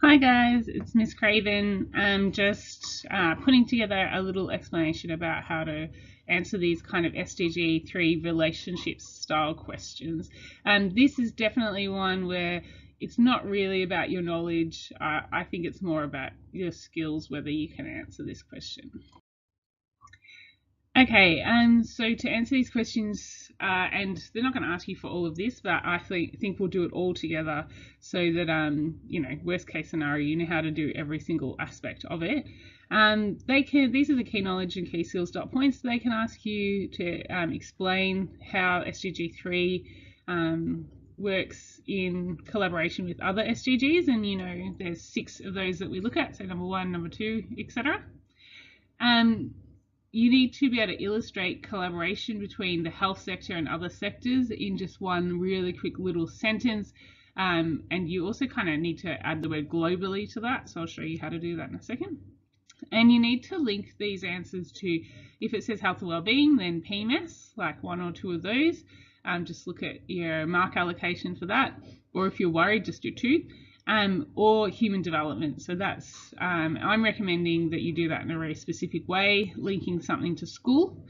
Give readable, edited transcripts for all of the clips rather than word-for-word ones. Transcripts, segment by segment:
Hi guys, it's Miss Craven. I'm just putting together a little explanation about how to answer these kind of Sdg3 relationships style questions. This is definitely one where it's not really about your knowledge. I think it's more about your skills, whether you can answer this question. Okay, so to answer these questions, and they're not going to ask you for all of this, but I think we'll do it all together so that, worst case scenario, you know how to do every single aspect of it. These are the key knowledge and key skills dot points. They can ask you to explain how SDG3 works in collaboration with other SDGs, and there's 6 of those that we look at, so number 1, number 2, etc. You need to be able to illustrate collaboration between the health sector and other sectors in just one really quick little sentence. And you also kind of need to add the word globally to that. So I'll show you how to do that in a second. And you need to link these answers to, if it says health and wellbeing, then PMS, like 1 or 2 of those. Just look at your mark allocation for that. Or if you're worried, just do 2. Or human development. So that's, I'm recommending that you do that in a very specific way, linking something to school,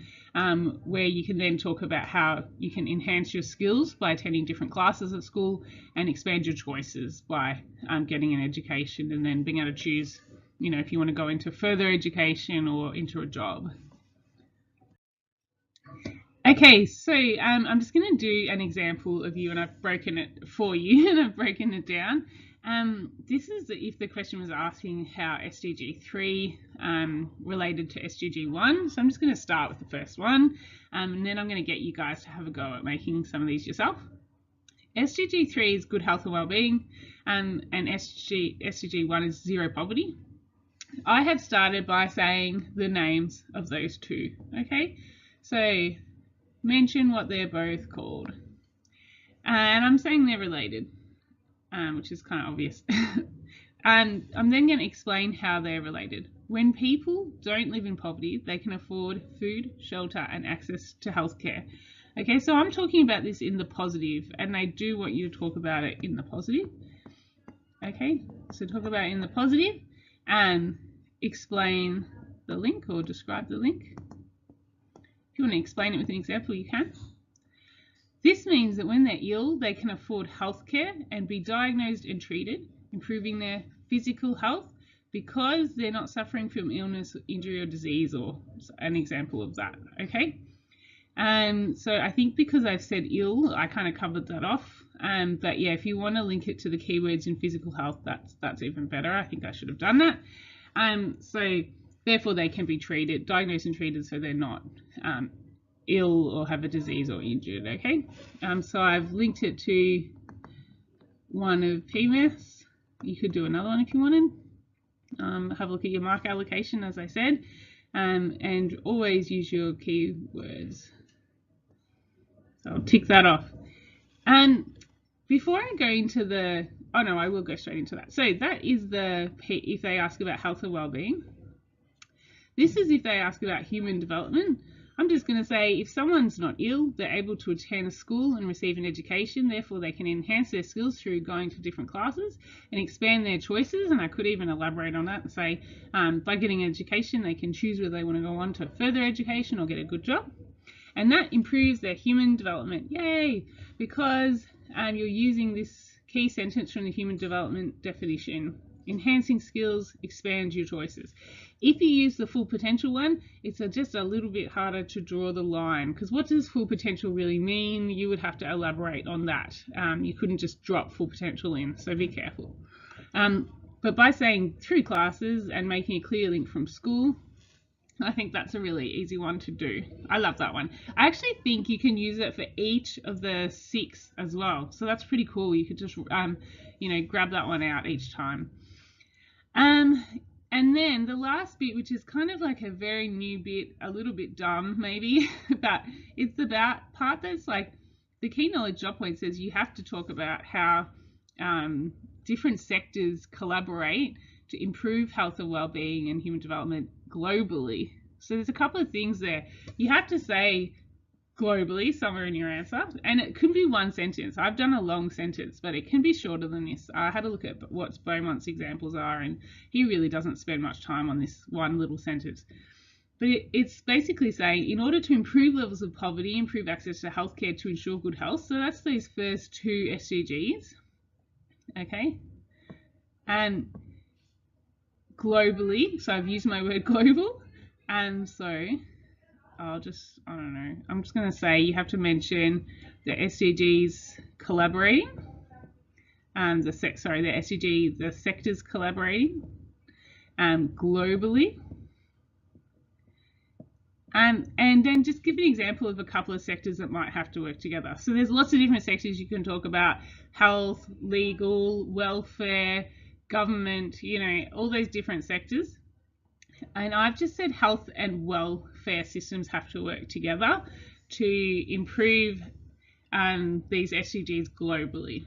where you can then talk about how you can enhance your skills by attending different classes at school and expand your choices by getting an education and then being able to choose, if you want to go into further education or into a job. Okay, so I'm just going to do an example of you, and I've broken it for you and I've broken it down. This is if the question was asking how SDG3 related to SDG1. So I'm just going to start with the first one, and then I'm going to get you guys to have a go at making some of these yourself. SDG3 is good health and well-being, and SDG1 is zero poverty. I have started by saying the names of those 2. Okay, so mention what they're both called, and I'm saying they're related. Which is kind of obvious. And I'm then going to explain how they're related. When people don't live in poverty, they can afford food, shelter, and access to healthcare. Okay, so I'm talking about this in the positive, and I do want you to talk about it in the positive. Okay, so talk about it in the positive and explain the link or describe the link. If you want to explain it with an example, you can. This means that when they're ill, they can afford healthcare and be diagnosed and treated, improving their physical health because they're not suffering from illness, injury, or disease, or an example of that. Okay, so I think because I've said ill, I kind of covered that off. But yeah, if you want to link it to the keywords in physical health, that's even better. I think I should have done that. So therefore, they can be treated, diagnosed and treated, so they're not ill or have a disease or injured. Okay, so I've linked it to one of PMS. You could do another one if you wanted. Have a look at your mark allocation, as I said, and always use your keywords. So I'll tick that off. Before I go into the, oh no, I will go straight into that. So that is if they ask about health and well-being. This is if they ask about human development. I'm just going to say if someone's not ill, they're able to attend a school and receive an education, therefore they can enhance their skills through going to different classes and expand their choices. And I could even elaborate on that and say by getting an education, they can choose whether they want to go on to further education or get a good job. And that improves their human development. Yay! Because you're using this key sentence from the human development definition. Enhancing skills, expand your choices. If you use the full potential one, it's just a little bit harder to draw the line, because what does full potential really mean? You would have to elaborate on that. You couldn't just drop full potential in, so be careful. But by saying through classes and making a clear link from school, I think that's a really easy one to do. I love that one. I actually think you can use it for each of the 6 as well. So that's pretty cool. You could just, grab that one out each time. And then the last bit, which is kind of like a very new bit, a little bit dumb maybe, but it's about part that's like the key knowledge dot point says you have to talk about how different sectors collaborate to improve health and well-being and human development globally. So there's a couple of things there. You have to say globally somewhere in your answer, and it could be one sentence. I've done a long sentence, but it can be shorter than this. I had a look at what Beaumont's examples are, and he really doesn't spend much time on this one little sentence. But it's basically saying, in order to improve levels of poverty, improve access to healthcare to ensure good health. So that's these first two SDGs, okay? And globally, so I've used my word global, and so I'm just going to say you have to mention the SDGs collaborating, and the sectors collaborating, globally, and then just give an example of a couple of sectors that might have to work together. So there's lots of different sectors you can talk about: health, legal, welfare, government, all those different sectors. And I've just said health and welfare systems have to work together to improve these SDGs globally.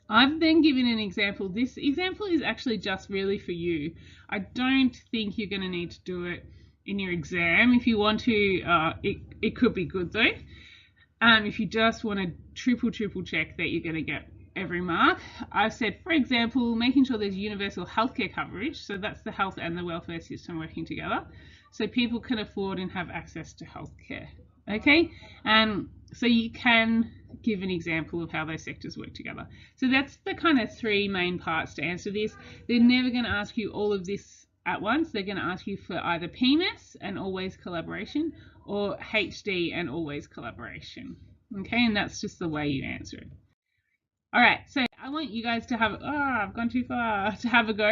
I've then given an example. This example is actually just really for you. I don't think you're going to need to do it in your exam. If you want to, it could be good though. If you just want to triple check that you're going to get every mark, I've said, for example, making sure there's universal healthcare coverage. So that's the health and the welfare system working together, so people can afford and have access to healthcare. Okay, so you can give an example of how those sectors work together. So that's the kind of three main parts to answer this. They're never going to ask you all of this at once. They're going to ask you for either PMS and always collaboration, or HD and always collaboration. Okay, and that's just the way you answer it. All right, so I want you guys to have, I've gone too far, to have a go.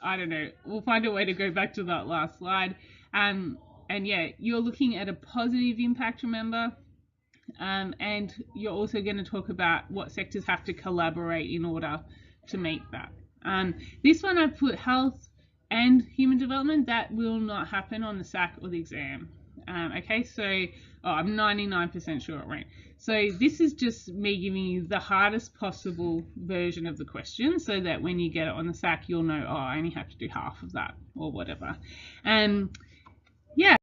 I don't know, we'll find a way to go back to that last slide. And yeah, you're looking at a positive impact, remember? And you're also going to talk about what sectors have to collaborate in order to meet that. This one I put health and human development. That will not happen on the SAC or the exam. Okay, so I'm 99% sure it won't. So this is just me giving you the hardest possible version of the question, so that when you get it on the SAC, you'll know, I only have to do half of that or whatever. Yeah.